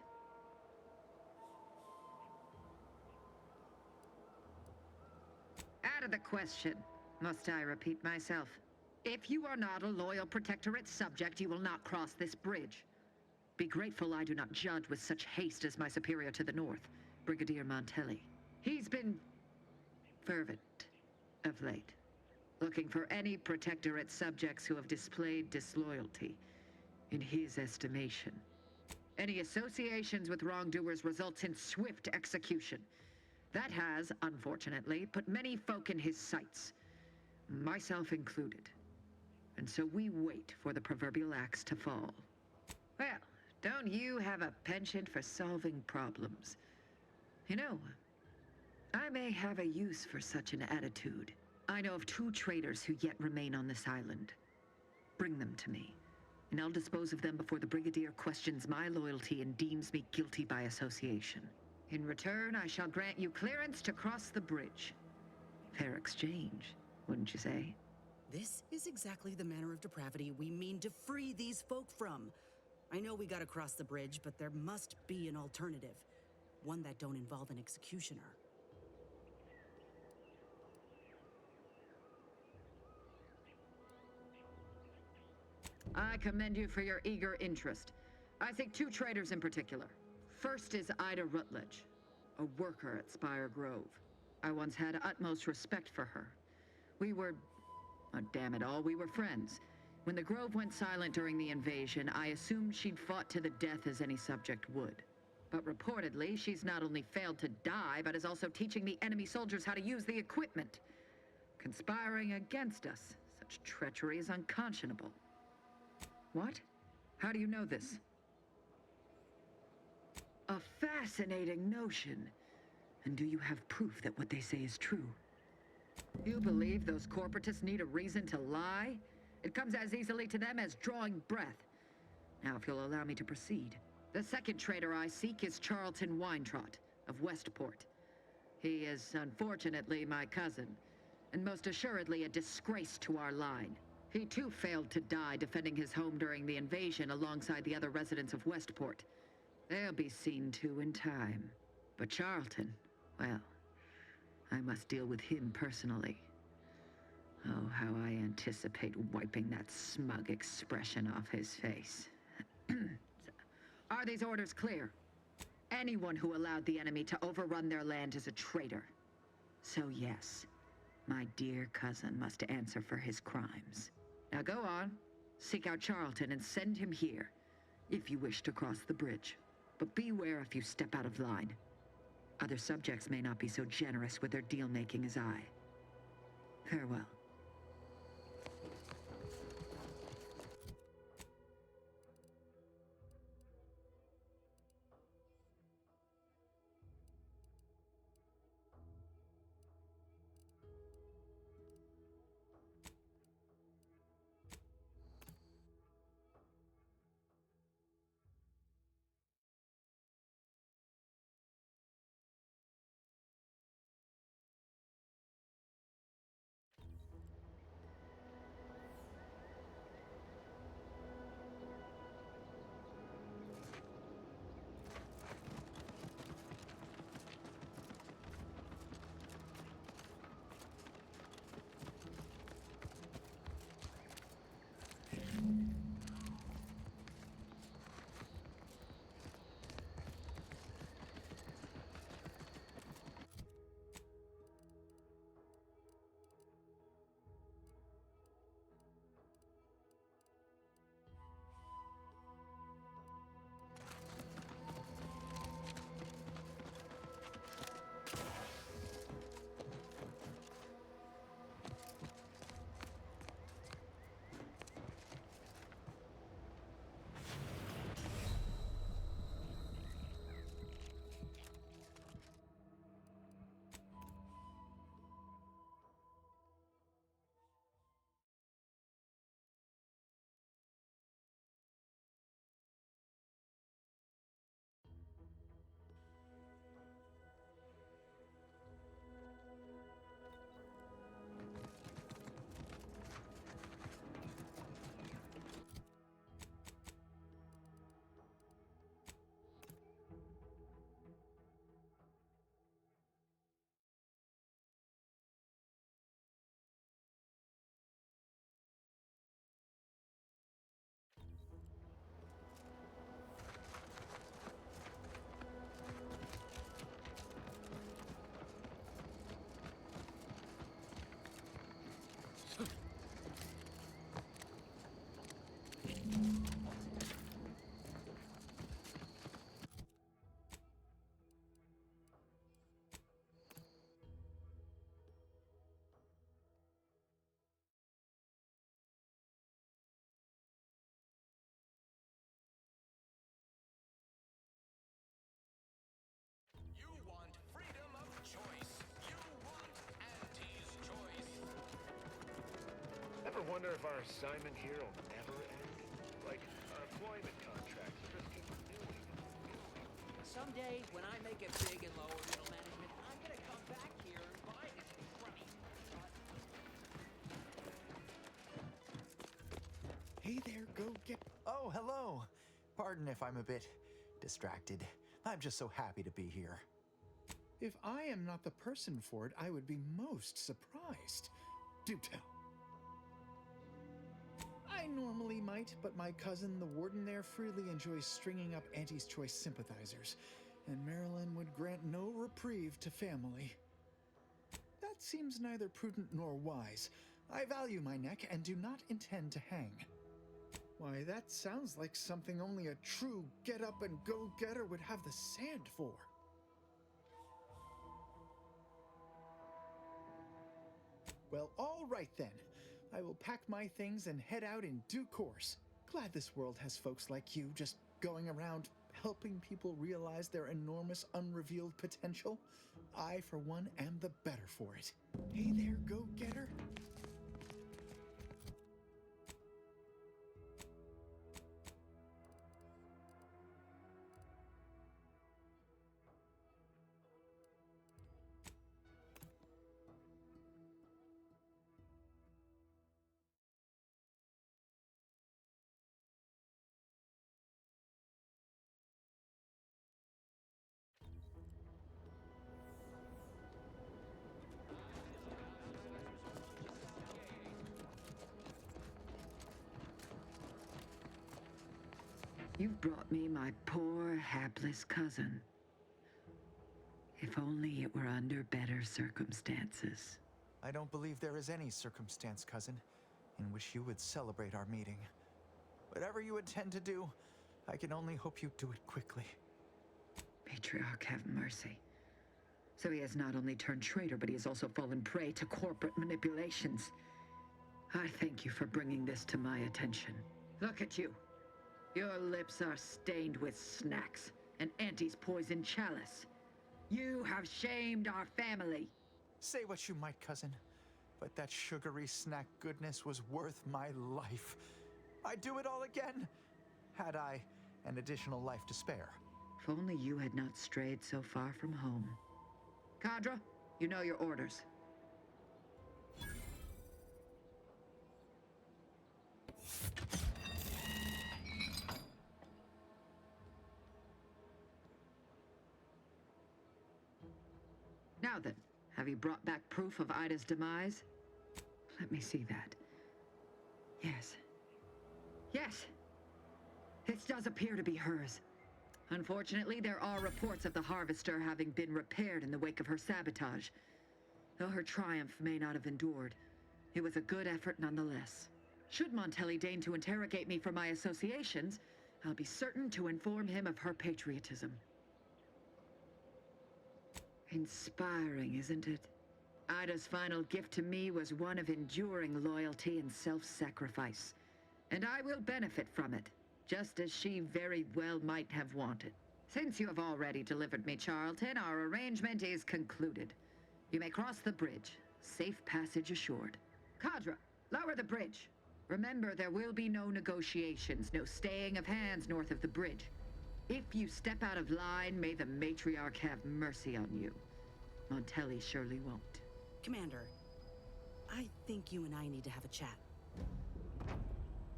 Out of the question. Must I repeat myself? If you are not a loyal Protectorate subject, you will not cross this bridge. Be grateful I do not judge with such haste as my superior to the north, Brigadier Montelli. He's been fervent of late, looking for any Protectorate subjects who have displayed disloyalty, in his estimation. Any associations with wrongdoers results in swift execution. That has, unfortunately, put many folk in his sights, myself included. And so we wait for the proverbial axe to fall. Well, don't you have a penchant for solving problems? You know, I may have a use for such an attitude. I know of 2 traitors who yet remain on this island. Bring them to me, and I'll dispose of them before the Brigadier questions my loyalty and deems me guilty by association. In return, I shall grant you clearance to cross the bridge. Fair exchange, wouldn't you say? This is exactly the manner of depravity we mean to free these folk from. I know we gotta cross the bridge, but there must be an alternative. One that don't involve an executioner. I commend you for your eager interest. I think 2 traitors in particular. First is Ida Rutledge, a worker at Spire Grove. I once had utmost respect for her. We were, oh, damn it all, we were friends. When the Grove went silent during the invasion, I assumed she'd fought to the death as any subject would. But reportedly, she's not only failed to die, but is also teaching the enemy soldiers how to use the equipment. Conspiring against us. Such treachery is unconscionable. What? How do you know this? A fascinating notion. And do you have proof that what they say is true? You believe those corporatists need a reason to lie? It comes as easily to them as drawing breath. Now, if you'll allow me to proceed. The second traitor I seek is Charlton Weintrot of Westport. He is, unfortunately, my cousin, and most assuredly a disgrace to our line. He too failed to die defending his home during the invasion alongside the other residents of Westport. They'll be seen to in time. But Charlton, well, I must deal with him personally. Oh, how I anticipate wiping that smug expression off his face. Are these orders clear? Anyone who allowed the enemy to overrun their land is a traitor. So yes, my dear cousin must answer for his crimes. Now go on, seek out Charlton and send him here, if you wish to cross the bridge. But beware if you step out of line. Other subjects may not be so generous with their deal-making as I. Farewell. wonder if our assignment here will never end? Like, our employment contracts will just keep renewing. Someday, when I make it big in lower middle management, I'm gonna come back here and buy this crummy. Hey there, go get. Oh, hello. Pardon if I'm a bit distracted. I'm just so happy to be here. If I am not the person for it, I would be most surprised. Do tell. I normally might, but my cousin, the warden there, freely enjoys stringing up Auntie's Choice sympathizers, and Marilyn would grant no reprieve to family. That seems neither prudent nor wise. I value my neck and do not intend to hang. Why, that sounds like something only a true get-up-and-go-getter would have the sand for. Well, all right then. I will pack my things and head out in due course. Glad this world has folks like you just going around helping people realize their enormous unrevealed potential. I, for one, am the better for it. Hey there, go-getter. You've brought me my poor, hapless cousin. If only it were under better circumstances. I don't believe there is any circumstance, cousin, in which you would celebrate our meeting. Whatever you intend to do, I can only hope you do it quickly. Matriarch have mercy. So he has not only turned traitor, but he has also fallen prey to corporate manipulations. I thank you for bringing this to my attention. Look at you. Your lips are stained with snacks and Auntie's poison chalice. You have shamed our family. Say what you might, cousin, but that sugary snack goodness was worth my life. I'd do it all again, had I an additional life to spare. If only you had not strayed so far from home. Cadra, you know your orders. Now then, have you brought back proof of Ida's demise? Let me see that. Yes. Yes! This does appear to be hers. Unfortunately, there are reports of the Harvester having been repaired in the wake of her sabotage. Though her triumph may not have endured, it was a good effort nonetheless. Should Montelli deign to interrogate me for my associations, I'll be certain to inform him of her patriotism. Inspiring, isn't it? Ida's final gift to me was one of enduring loyalty and self-sacrifice. And I will benefit from it, just as she very well might have wanted. Since you have already delivered me Charlton, our arrangement is concluded. You may cross the bridge. Safe passage assured. Cadra, lower the bridge. Remember, there will be no negotiations, no staying of hands north of the bridge. If you step out of line, may the Matriarch have mercy on you. Montelli surely won't. Commander, I think you and I need to have a chat.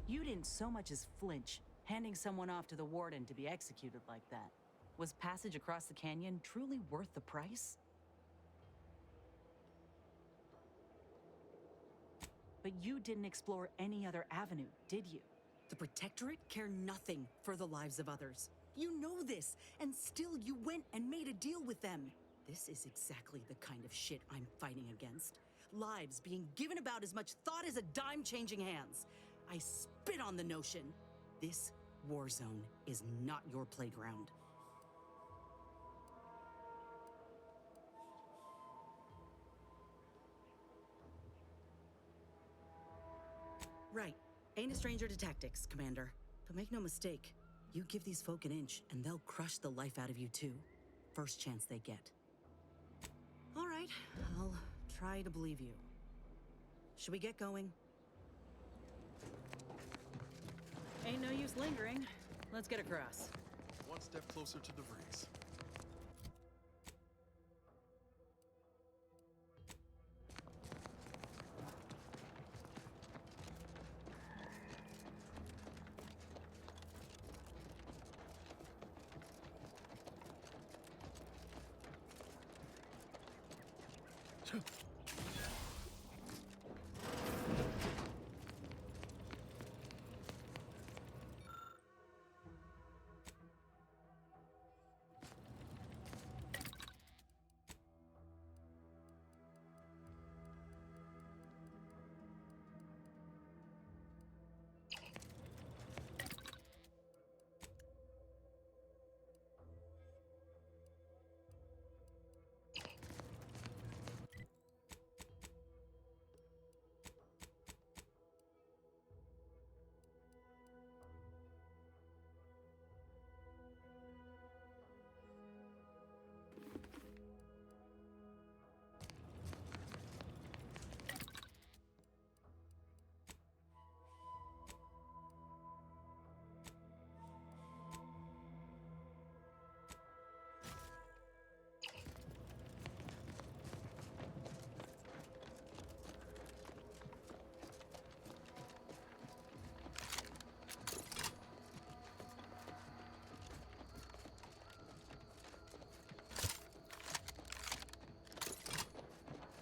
You didn't so much as flinch, handing someone off to the warden to be executed like that. Was passage across the canyon truly worth the price? But you didn't explore any other avenue, did you? The Protectorate care nothing for the lives of others. You know this, and still you went and made a deal with them. This is exactly the kind of shit I'm fighting against. Lives being given about as much thought as a dime changing hands. I spit on the notion. This war zone is not your playground. Right. Ain't a stranger to tactics, Commander. But make no mistake, you give these folk an inch, and they'll crush the life out of you too. First chance they get. All right, I'll try to believe you. Should we get going? Ain't no use lingering. Let's get across. One step closer to DeVries.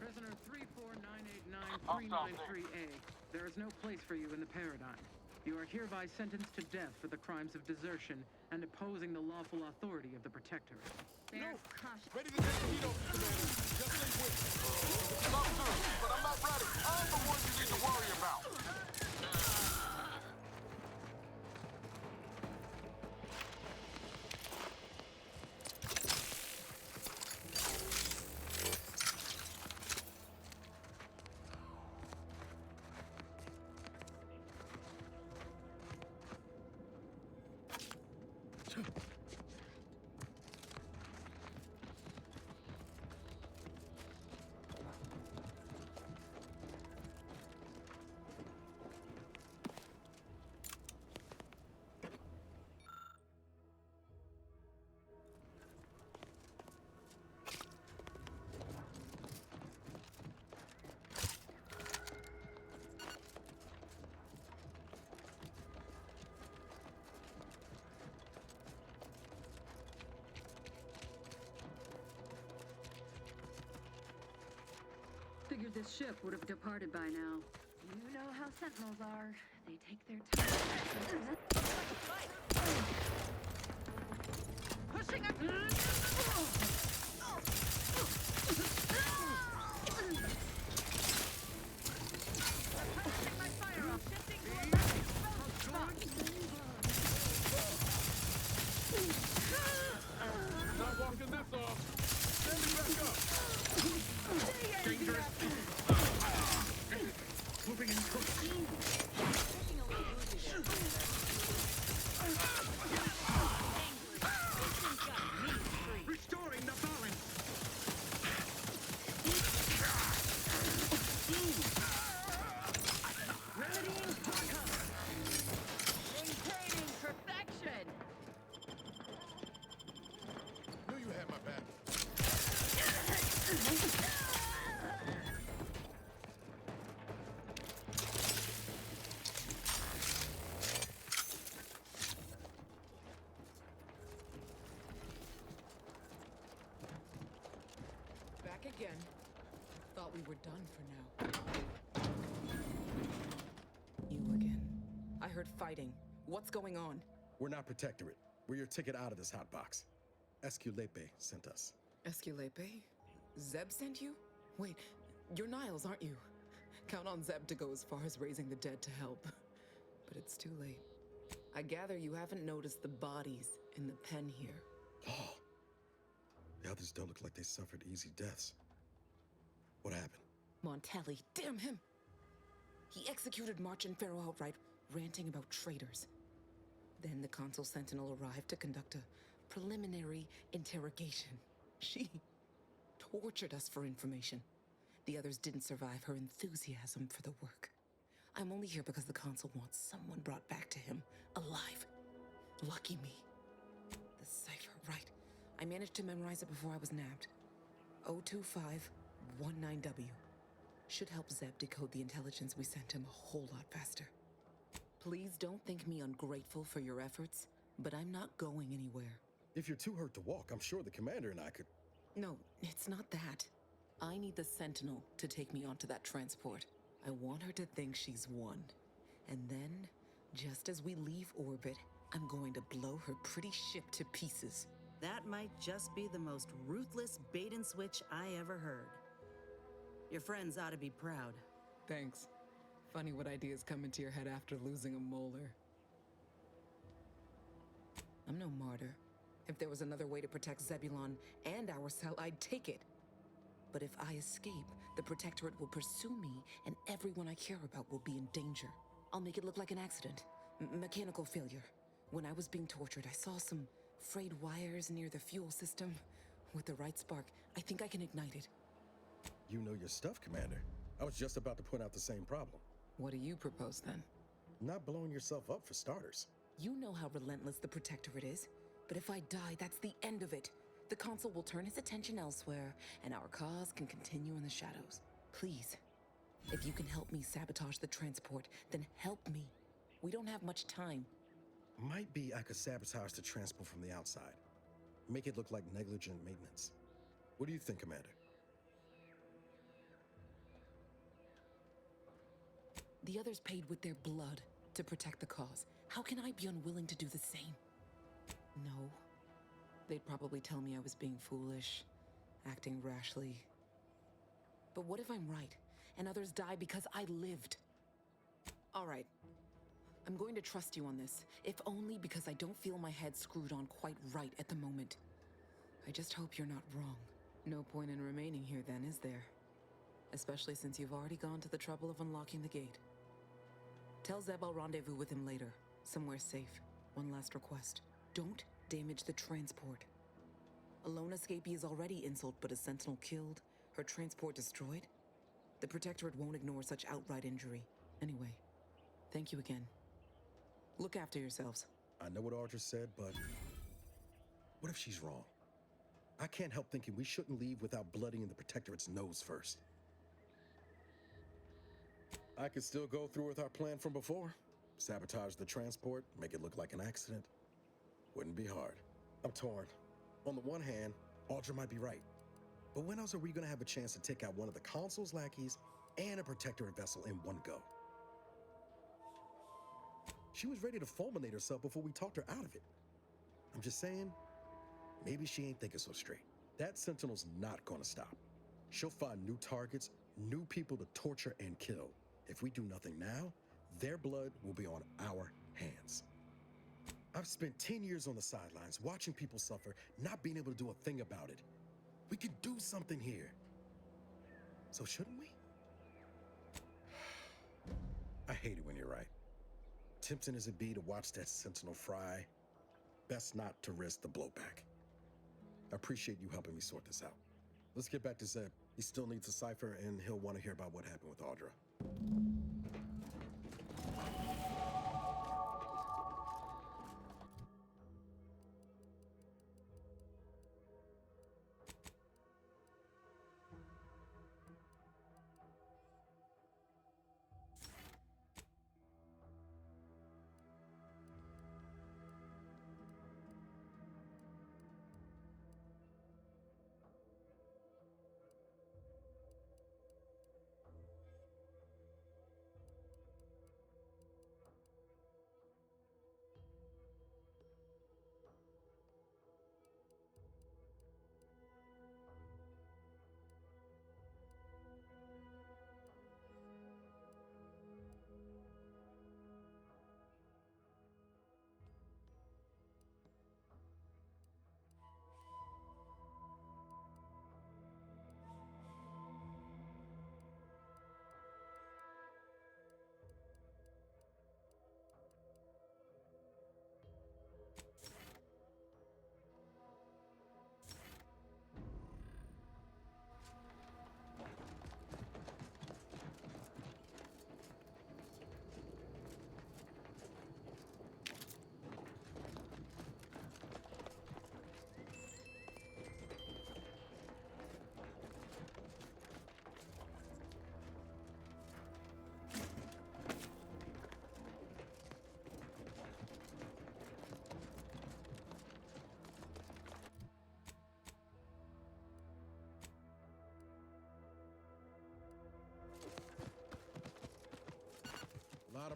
Prisoner 34989-393A. There is no place for you in the paradigm. You are hereby sentenced to death for the crimes of desertion and opposing the lawful authority of the Protectorate. No! Ready to take the heat off, Commander. Just stay with me. Some do, but I'm not ready. I'm the one you need to worry about. Figured this ship would have departed by now. You know how Sentinels are. They take their time. Pushing up! Not walking this off. Standing back up. Dangerous. Moving in restoring the balance. Remedying Parka. Maintaining perfection. Knew you had my back. Back again. Thought we were done for now. You again. I heard fighting. What's going on? We're not Protectorate. We're your ticket out of this hotbox. Esculepe sent us. Esculepe? Zeb sent you? Wait, you're Niles, aren't you? Count on Zeb to go as far as raising the dead to help. But it's too late. I gather you haven't noticed the bodies in the pen here. Oh. The others don't look like they suffered easy deaths. What happened? Montelli, damn him! He executed March and Pharaoh outright, ranting about traitors. Then the Consul Sentinel arrived to conduct a preliminary interrogation. She tortured us for information. The others didn't survive her enthusiasm for the work. I'm only here because the consul wants someone brought back to him, alive. Lucky me. The cipher, right. I managed to memorize it before I was nabbed. 02519W. Should help Zeb decode the intelligence we sent him a whole lot faster. Please don't think me ungrateful for your efforts, but I'm not going anywhere. If you're too hurt to walk, I'm sure the commander and I could... No, it's not that. I need the Sentinel to take me onto that transport. I want her to think she's won. And then, just as we leave orbit, I'm going to blow her pretty ship to pieces. That might just be the most ruthless bait and switch I ever heard. Your friends ought to be proud. Thanks. Funny what ideas come into your head after losing a molar. I'm no martyr. If there was another way to protect Zebulon and our cell, I'd take it. But if I escape, the Protectorate will pursue me, and everyone I care about will be in danger. I'll make it look like an accident. Mechanical failure. When I was being tortured, I saw some frayed wires near the fuel system. With the right spark, I think I can ignite it. You know your stuff, Commander. I was just about to point out the same problem. What do you propose, then? Not blowing yourself up, for starters. You know how relentless the Protectorate is. But if I die, that's the end of it. The Consul will turn his attention elsewhere, and our cause can continue in the shadows. Please, if you can help me sabotage the transport, then help me. We don't have much time. Might be I could sabotage the transport from the outside. Make it look like negligent maintenance. What do you think, Commander? The others paid with their blood to protect the cause. How can I be unwilling to do the same? No. They'd probably tell me I was being foolish, acting rashly. But what if I'm right, and others die because I lived? All right. I'm going to trust you on this, if only because I don't feel my head screwed on quite right at the moment. I just hope you're not wrong. No point in remaining here then, is there? Especially since you've already gone to the trouble of unlocking the gate. Tell Zeb I'll rendezvous with him later, somewhere safe. One last request. Don't damage the transport. A lone escapee is already insult, but a Sentinel killed, her transport destroyed? The Protectorate won't ignore such outright injury. Anyway, thank you again. Look after yourselves. I know what Audra said, but what if she's wrong? I can't help thinking we shouldn't leave without bloodying the Protectorate's nose first. I could still go through with our plan from before. Sabotage the transport, make it look like an accident. Wouldn't be hard. I'm torn. On the one hand, Audra might be right. But when else are we gonna have a chance to take out one of the Consul's lackeys and a Protectorate vessel in one go? She was ready to fulminate herself before we talked her out of it. I'm just saying, maybe she ain't thinking so straight. That Sentinel's not gonna stop. She'll find new targets, new people to torture and kill. If we do nothing now, their blood will be on our hands. I've spent 10 years on the sidelines, watching people suffer, not being able to do a thing about it. We can do something here. So shouldn't we? I hate it when you're right. Tempting as it be to watch that Sentinel fry, best not to risk the blowback. I appreciate you helping me sort this out. Let's get back to Zeb. He still needs a cipher, and he'll want to hear about what happened with Audra.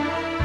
not a